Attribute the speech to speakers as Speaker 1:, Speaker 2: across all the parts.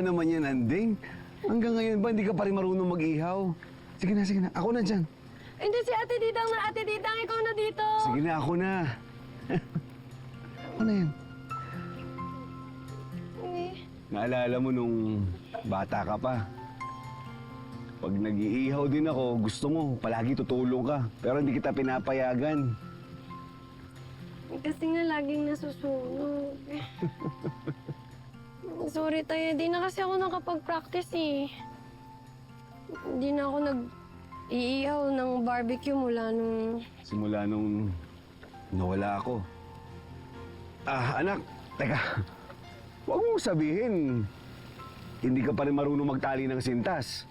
Speaker 1: naman yan, Anding. Hanggang ngayon ba, hindi ka pa rin marunong mag-ihaw? Sige na, sige na. Ako na dyan.
Speaker 2: Hindi si Ate Didang na. Ate Didang, ikaw na dito.
Speaker 1: Sige na, ako na. Ako na yan. Naalala mo nung bata ka pa. Pag nag-iihaw din ako, gusto mo, palagi tutulong ka. Pero hindi kita pinapayagan.
Speaker 2: Kasi nga laging nasusunog. Sorry tayo, di na kasi ako nakapag-practice eh. Hindi na ako nag-iihaw ng barbecue mula nung...
Speaker 1: Simula nung nawala ako. Anak, teka. Huwag mong sabihin, hindi ka pa rin marunong magtali ng sintas.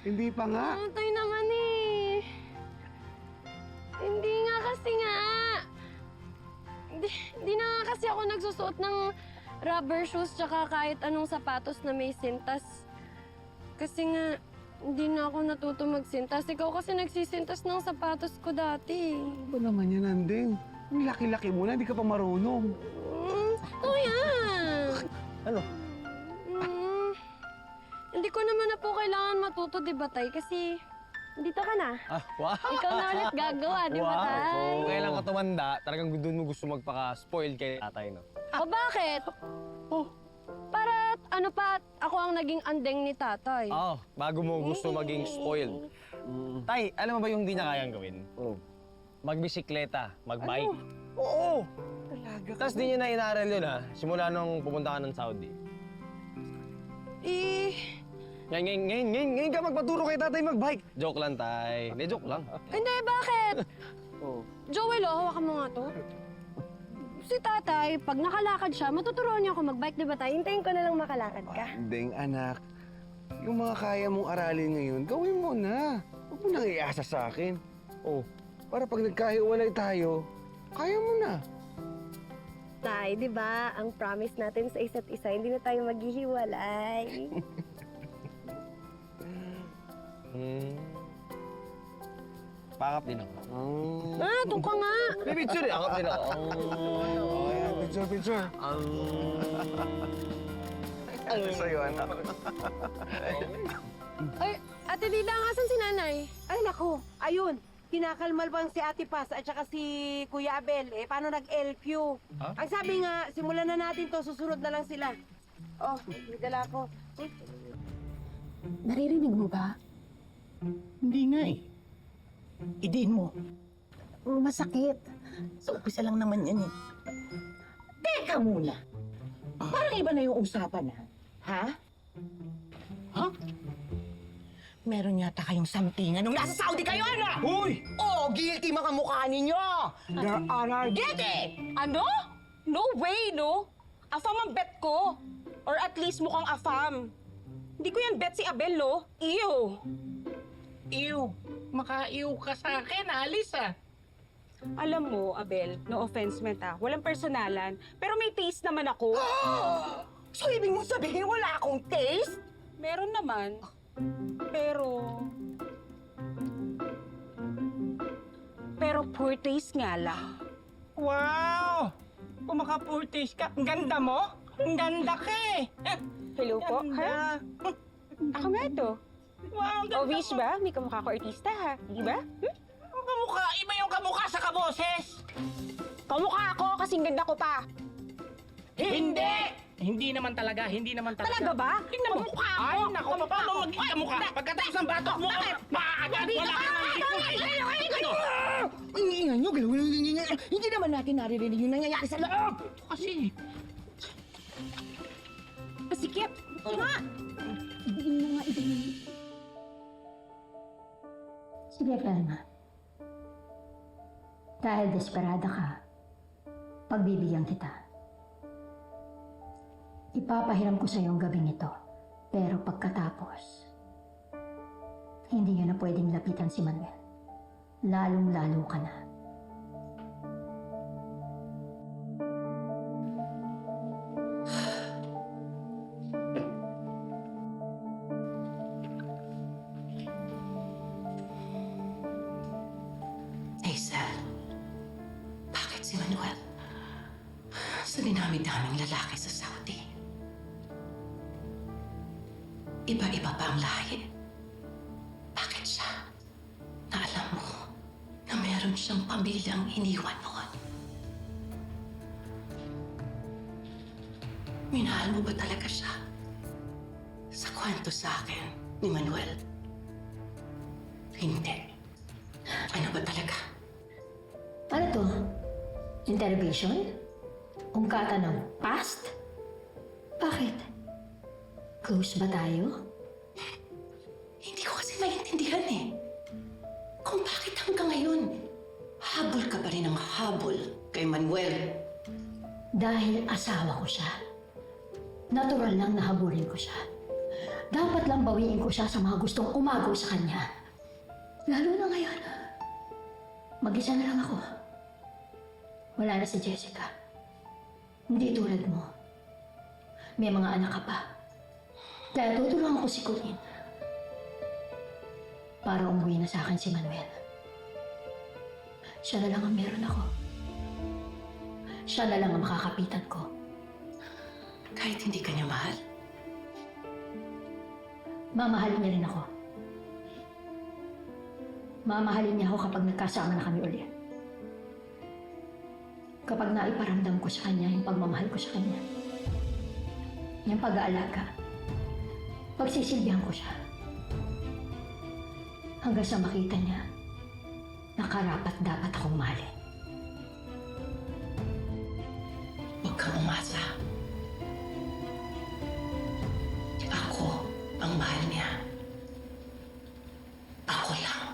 Speaker 1: Hindi pa nga.
Speaker 2: Tayo naman eh. Hindi nga kasi nga. Hindi na nga kasi ako nagsusuot ng rubber shoes tsaka kahit anong sapatos na may sintas. Kasi nga, hindi na ako natuto magsintas. Ikaw kasi nagsisintas ng sapatos ko dati.
Speaker 1: Ano naman yan, Anding? Ang laki-laki mo na, hindi ka pa marunong.
Speaker 2: Kuya!
Speaker 1: Ano?
Speaker 2: Hindi ko naman na po kailangan matuto, di ba, Tay? Kasi dito ka na.
Speaker 3: Wow!
Speaker 2: Ikaw na ulit gagawa, di ba, Tay?
Speaker 3: Kung kailan ka tumanda, talagang doon mo gusto magpaka-spoiled kay tatay, no?
Speaker 2: O bakit? Para ano pa, ako ang naging andeng ni tatay.
Speaker 3: Oo, bago mo gusto maging spoiled. Tay, alam mo ba yung hindi niya kayang gawin? Magbisikleta, magbike. Oo!
Speaker 1: Talaga
Speaker 3: Tapos di niya na inaral yun, ha? Simula nung pumunta ka ng Saudi. Ngayon ka magpaturo kay tatay magbike. Joke lang, tay. Hindi, joke lang.
Speaker 2: Hindi, bakit? Joel, hawakan mo nga to. Si tatay, pag nakalakad siya, matuturuan niya ako magbike, di ba tayo? Hintayin ko na lang makalakad ka.
Speaker 1: Anding, anak. Yung mga kaya mong aralin ngayon, gawin mo na. Huwag mo nang iasa sa akin. Para pag nagkahiwalay tayo, kaya mo na.
Speaker 2: Tay, di ba, ang promise natin sa isa't isa, hindi na tayo maghihiwalay.
Speaker 3: Pakap din ako.
Speaker 2: Doon ka nga.
Speaker 3: May picture eh. Akap din ako.
Speaker 1: Picture. Ano sa'yo, anak?
Speaker 2: Ay, Ate Didang, asan si nanay?
Speaker 4: Ay, naku. Ayun. Kinakalmal bang si Ate Paz at saka si Kuya Abel? Paano nag-LQ? Ang sabi nga, simulan na natin to, susunod na lang sila. Oh, nagdala ko.
Speaker 5: Naririnig mo ba?
Speaker 6: Hindi nga eh. Idiin mo.
Speaker 5: Masakit.
Speaker 6: Sa umpisa lang naman yan eh.
Speaker 5: Teka muna. Parang iba na yung usapan, ha?
Speaker 6: Ha?
Speaker 5: Meron yata kayong sampingan nung nasa Saudi kayo, ano?
Speaker 6: Hoy!
Speaker 5: Oh, guilty mga mukha ninyo! Your Honor, guilty!
Speaker 7: Ano? No way, no? Afam ang bet ko. Or at least mukhang afam. Hindi ko yan bet si Abel, no? Ew!
Speaker 6: Ew! Maka-ew ka sa akin, alis ah.
Speaker 7: Alam mo, Abel, no offense meant walang personalan. Pero may taste naman ako.
Speaker 5: So, ibig mong sabihin wala akong taste?
Speaker 7: Meron naman. Pero poor taste nga lang.
Speaker 6: Wow! Kung maka-purtis ka, ang ganda mo? Ang ganda ka eh!
Speaker 7: Hello po, ha? Ako nga to.
Speaker 6: Wow,
Speaker 7: O wish ba? May kamukha ko artista, ha? Di ba?
Speaker 6: Ang kamukha, iba yung kamukha sa kaboses!
Speaker 7: Kamukha ako kasing ganda ko pa.
Speaker 6: Hindi! Hindi naman talaga.
Speaker 7: Talaga ba? Tingnan mo. Kamukha ako.
Speaker 6: Ay, naku, paano maging kamukha? Pagkatapos ng batok mo, maaagad, wala ka nang dito.
Speaker 5: Ang ingay nyo, hindi naman natin naririnig yung nangyayari sa loob!
Speaker 6: Kasi,
Speaker 7: Pasikip. Nga.
Speaker 5: Idiin mo nga, idiin. Sige, Felma. Dahil desperada ka, pagbibigyan kita. Ipapahiram ko sa iyong gabing ito. Pero pagkatapos, hindi niyo na pwedeng lapitan si Manuel. Lalong-lalo ka na.
Speaker 8: Hazel, bakit si Manuel? Saan dinami-daming lalaki sa Saudi. Iba-iba pa ang lahi. Bakit siya? Na alam mo na meron siyang pamilyang iniwan noon. Minahal mo ba talaga siya? Sa kwento sa akin ni Manuel. Hindi. Ano ba talaga?
Speaker 5: Ano to? Interrogation? Ungkata ng past? Bakit? Close ba tayo?
Speaker 8: Hindi ko kasi maintindihan eh. Kung bakit hanggang ngayon, habol ka pa rin ng habol kay Manuel.
Speaker 5: Dahil asawa ko siya. Natural lang na habulin ko siya. Dapat lang bawiin ko siya sa mga gustong umagaw sa kanya. Lalo na ngayon. Mag-isa na lang ako. Wala na si Jessica. Hindi tulad mo. May mga anak ka pa. Kaya tutulungan ko si Colleen. Para umuwi na sa akin si Manuel. Siya na lang ang meron ako. Siya na lang ang makakapitan ko.
Speaker 8: Kahit hindi ka niya mahal.
Speaker 5: Mamahalin niya rin ako. Mamahalin niya ako kapag nagkasama na kami ulit. Kapag naiparamdam ko sa kanya yung pagmamahal ko sa kanya. Yung pag-aalaga. Pagsisilbihan ko siya. Hanggang sa makita niya na karapat dapat akong mahalin.
Speaker 8: Huwag kang umasa. Ako ang mahal niya. Ako lang.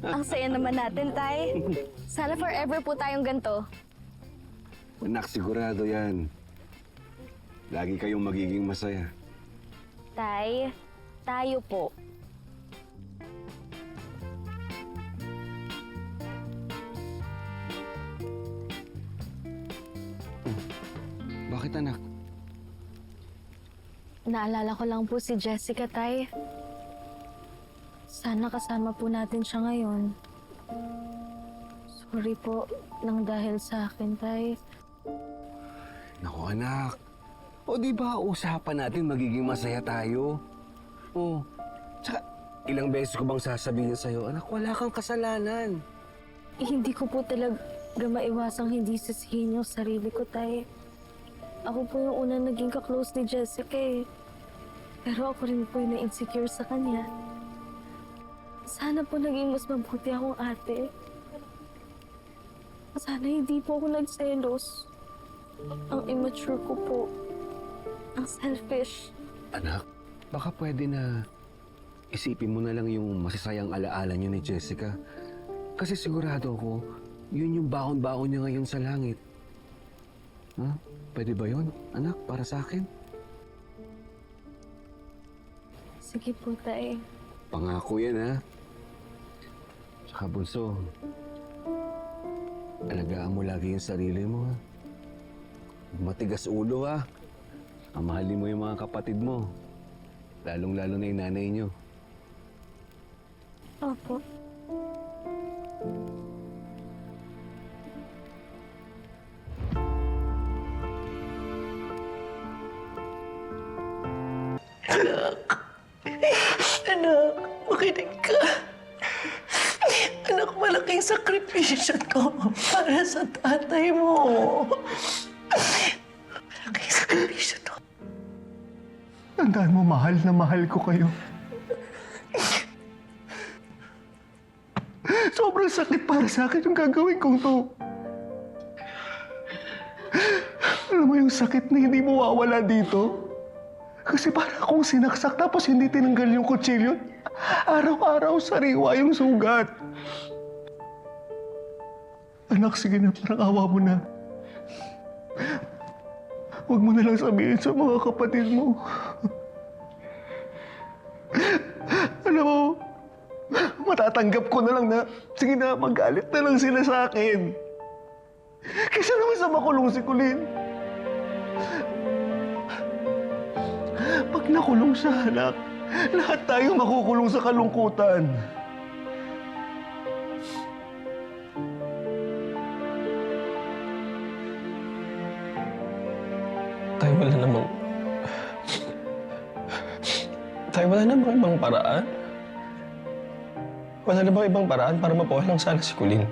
Speaker 2: Ang saya naman natin, Tay. Sana forever po tayong ganito.
Speaker 1: Anak, sigurado yan. Lagi kayong magiging masaya.
Speaker 2: Tay, tayo po.
Speaker 1: Bakit, anak?
Speaker 2: Naalala ko lang po si Jessica, Tay. Sana kasama po natin siya ngayon. Sorry po nang dahil sa akin, Tay.
Speaker 1: Naku, anak. O di ba usapan natin magiging masaya tayo? O, tsaka ilang beses ko bang sasabihin sa'yo, anak, wala kang kasalanan.
Speaker 2: Hindi ko po talaga maiwasang hindi sisihin yung sarili ko, Tay. Ako po yung unang naging ka-close ni Jessica eh. Pero ako rin po yung na-insecure sa kanya. Sana po naging mas mabuti akong ate. Sana hindi po ako nagselos. Ang immature ko po. Ang selfish.
Speaker 1: Anak, baka pwede na isipin mo na lang yung masasayang alaala niyo ni Jessica. Kasi sigurado ako, yun yung baon-baon niya ngayon sa langit. Ha? Pwede ba yun, anak, para sa akin?
Speaker 2: Sige po, Tay.
Speaker 1: Pangako yan, ha? Tsaka, Bunso, alagaan mo lagi yung sarili mo, ha? Matigas ulo, ha? Mahalin mo yung mga kapatid mo. Lalong-lalo na yung nanay niyo.
Speaker 2: Opo.
Speaker 8: Anak, makinig ka. Anak, malaking sakripisyo to para sa tatay mo. Malaking sakripisyo to.
Speaker 9: Tandaan mo, mahal na mahal ko kayo. Sobrang sakit para sa akin yung gagawin kong to. Alam mo yung sakit na hindi mo wawala dito? Kasi para akong sinaksak tapos hindi tinanggal yung kutsilyo. Araw-araw sariwa yung sugat. Anak, sige na, parang awa mo na. Huwag mo na lang sabihin sa mga kapatid mo. Alam mo, matatanggap ko na lang na, sige na, magalit na lang sila sa akin. Kaysa naman sa makulong si Colleen. Pag nakulong siya, anak, Lahat tayo makukulong sa kalungkutan.
Speaker 10: Tay, wala namang... Tay, wala namang ibang paraan. Wala namang ibang paraan para mapawalang sana si Colleen.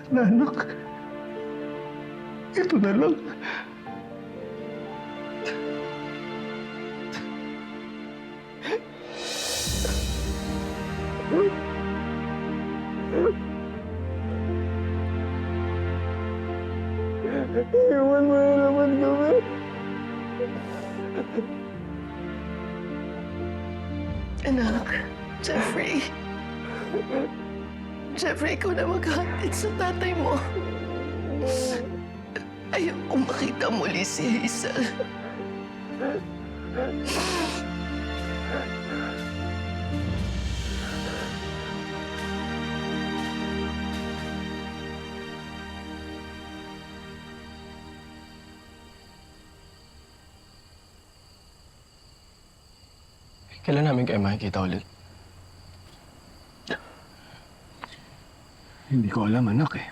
Speaker 9: Nanak, ito na lang. Iwan mo na naman kami.
Speaker 8: Anak, Jeffrey. Jeffrey, ikaw na maghahatid sa tatay mo. Ayaw kong makita muli si Hazel.
Speaker 10: Kailan namin kayo makikita ulit?
Speaker 9: Hindi ko alam, anak eh.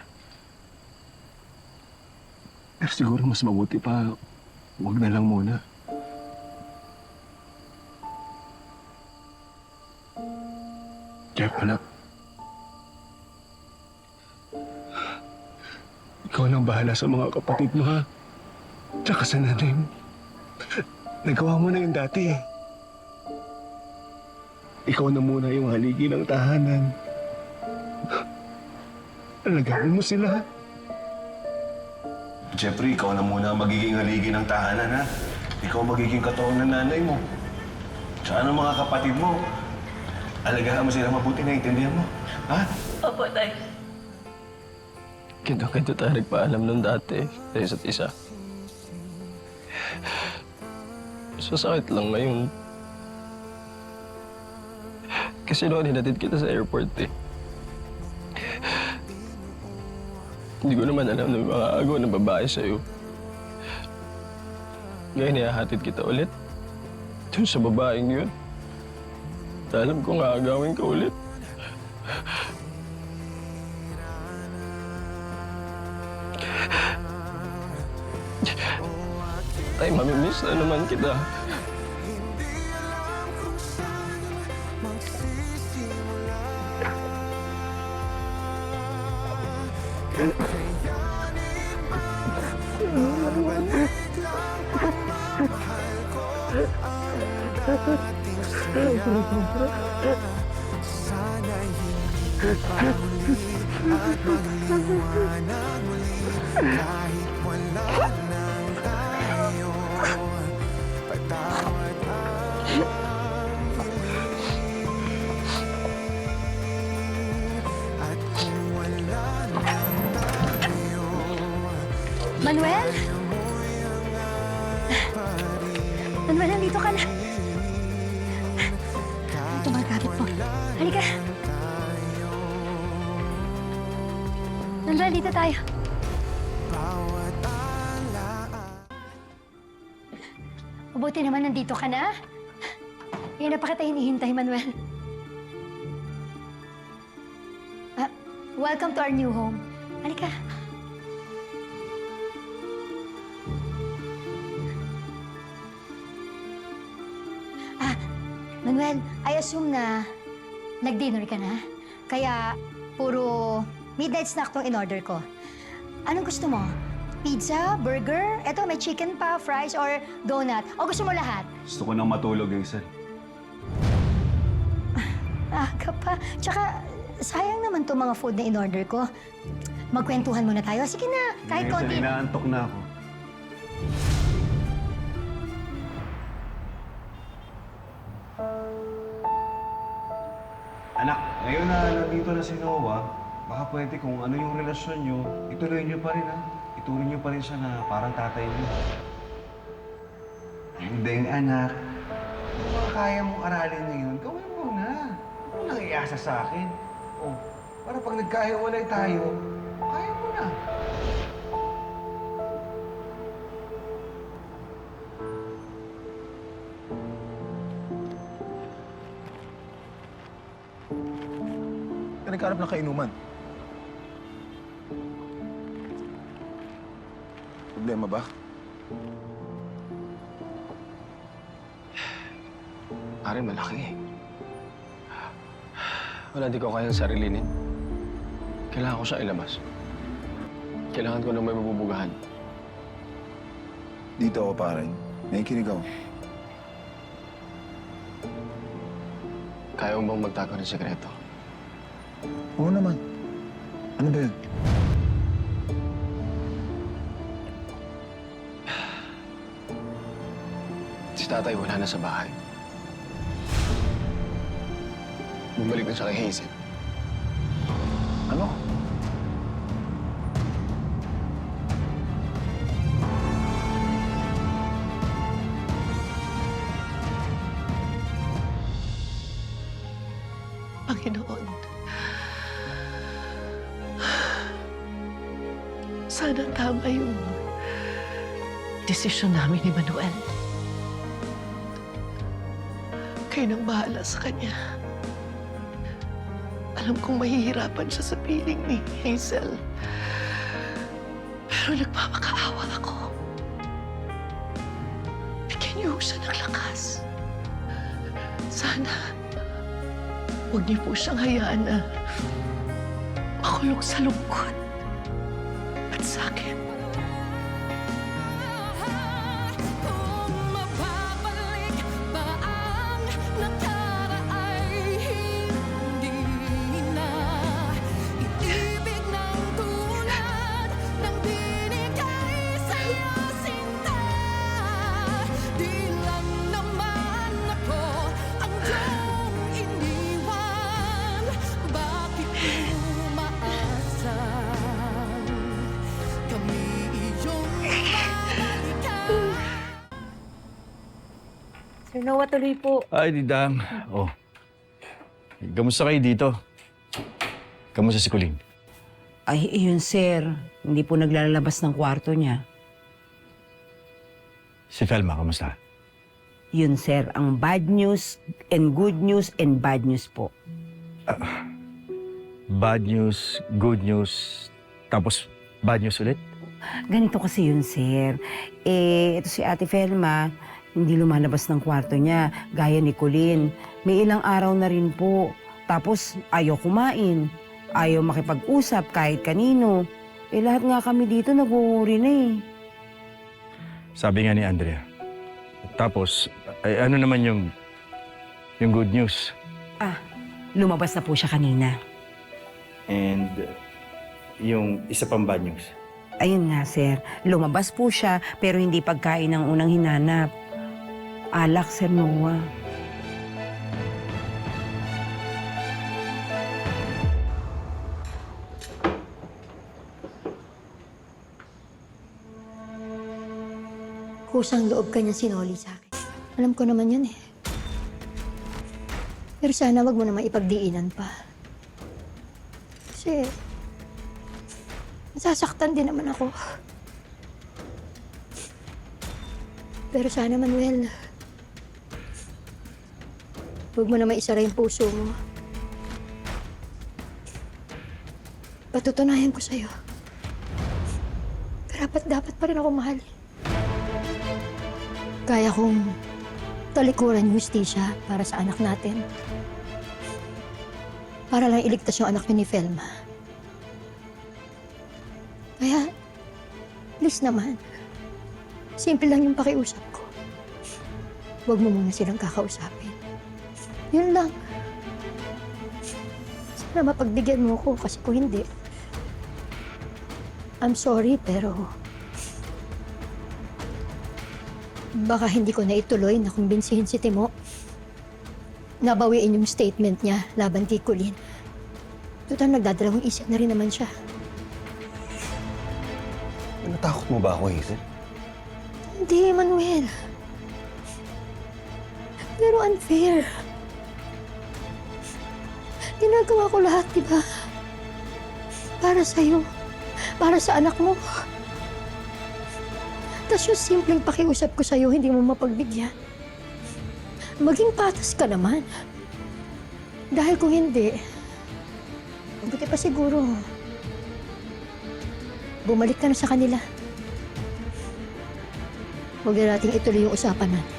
Speaker 9: Pero siguro mas mabuti pa, huwag na lang muna. Jeff, anak. Ikaw lang bahala sa mga kapatid mo, ha? Tsaka sa nanay mo. Nagawa mo na yung dati eh. Ikaw na muna yung haligi ng tahanan. Alagaan mo sila.
Speaker 11: Jeffrey, ikaw na muna ang magiging haligi ng tahanan, ha? Ikaw magiging katuwang ng nanay mo. Tsaka ng mga kapatid mo. Alagaan mo sila mabuti, naiintindihan mo. Ha?
Speaker 8: Opo, Tay.
Speaker 10: Kita tayo nagpaalam nung dati sa isa't isa. Sasakit lang ngayon. Kasi noon, hinatid kita sa airport eh. Hindi ko naman alam na may mga agaw ng babae sa'yo. Ngayon, ihahatid kita ulit. Doon sa babaeng yun. Alam ko nga agawin ka ulit. Tay, mamimiss na naman kita.
Speaker 5: Manuel? Manuel, nandito ka na. Ito mga gamit mo. Halika. Manuel, dito tayo. Mabuti naman nandito ka na. Yan na pa kita hinihintay, Manuel. Welcome to our new home. Halika. Manuel, I assume na nag-dinner ka na. Kaya puro midnight snack tong in-order ko. Anong gusto mo? Pizza? Burger? Eto, may chicken pa, fries, or donut? O gusto mo lahat?
Speaker 11: Gusto ko nang matulog, Hazel.
Speaker 5: Aga pa. Tsaka, sayang naman tong mga food na in-order ko. Magkwentuhan muna tayo. Sige na, kahit konti.
Speaker 11: Inaantok na ako. Anak, ngayon na nandito na si Noah, baka pwede kung ano yung relasyon nyo, ituloy nyo pa rin, ha? Ituloy nyo pa rin siya na parang tatay nyo. Hindi, anak. Kung mga kaya mong aralin ngayon, gawin mo na. Huwag mo nang iasa sa akin. Oh, para pag nagkahiwalay tayo, kaya mo na.
Speaker 12: nagkahanap ng kainuman. Problema ba?
Speaker 10: Pare, malaki. Wala, di ko kayang sarilinin. Kailangan ko siya ilabas. Kailangan ko na may mabubugahan.
Speaker 12: Dito ako, pare. Nakikinig ako.
Speaker 10: Kaya mo bang magtago ng sekreto?
Speaker 12: Oo naman. Ano ba yun?
Speaker 10: Si tatay wala na sa bahay. Bumalik na siya kay Hazel.
Speaker 12: Ano?
Speaker 8: Panginoon, sana tama yung desisyon namin ni Manuel. Kayo nang bahala sa kanya. Alam kong mahihirapan siya sa piling ni Hazel. Pero nagmamakaawa ako. Bigyan niyo siya ng lakas. Sana huwag niyo po siyang hayaan na makulong sa lungkot at sakit.
Speaker 4: Sir Noah, tuloy po.
Speaker 13: Ay, Didang. Oh. Kamusta kayo dito? Kamusta si Colleen?
Speaker 4: Ay, yun sir. Hindi po naglalabas ng kwarto niya.
Speaker 13: Si Felma, kamusta?
Speaker 4: Yun sir, ang bad news and good news and bad news po.
Speaker 13: Bad news, good news, tapos bad news ulit?
Speaker 4: Ganito kasi yun sir. Ito si Ate Felma, hindi lumalabas ng kwarto niya, gaya ni Colleen. May ilang araw na rin po. Tapos ayaw kumain, ayaw makipag-usap kahit kanino. Lahat nga kami dito nag-uuri na eh.
Speaker 13: Sabi nga ni Andrea. Tapos, ay, ano naman yung good news?
Speaker 4: Lumabas na po siya kanina.
Speaker 13: And yung isa pang bad news?
Speaker 4: Ayun nga sir, lumabas po siya pero hindi pagkain ang unang hinanap. Alak, Sir Noah.
Speaker 5: Kusang loob ka niya sinoli sa akin. Alam ko naman yun eh. Pero sana wag mo naman ipagdiinan pa. Kasi nasasaktan din naman ako. Pero sana, Manuel, huwag mo naman isara yung puso mo. Patutunayan ko sa'yo. Dapat pa rin ako mahal. Kaya kong talikuran yung hustisya para sa anak natin. Para lang iligtas yung anak ni Felma. Kaya, please naman, simple lang yung pakiusap ko. Huwag mo muna silang kakausapin. Yun lang. Sana mapagbigyan mo ko kasi kung hindi, I'm sorry pero baka hindi ko na ituloy na kumbinsihin si Timo. Nabawiin yung statement niya laban kay Colleen. Total, nagdadalawang isip na rin naman siya.
Speaker 1: Natakot mo ba ako, Hazel?
Speaker 5: Hindi, Manuel. Pero unfair. Ginagawa ko lahat, di ba? Para sa'yo. Para sa anak mo. Tapos yung simpleng pakiusap ko sa'yo, hindi mo mapagbigyan. Maging patas ka naman. Dahil kung hindi, Buti pa siguro. Bumalik ka na sa kanila. Huwag na nating ituloy yung usapan natin.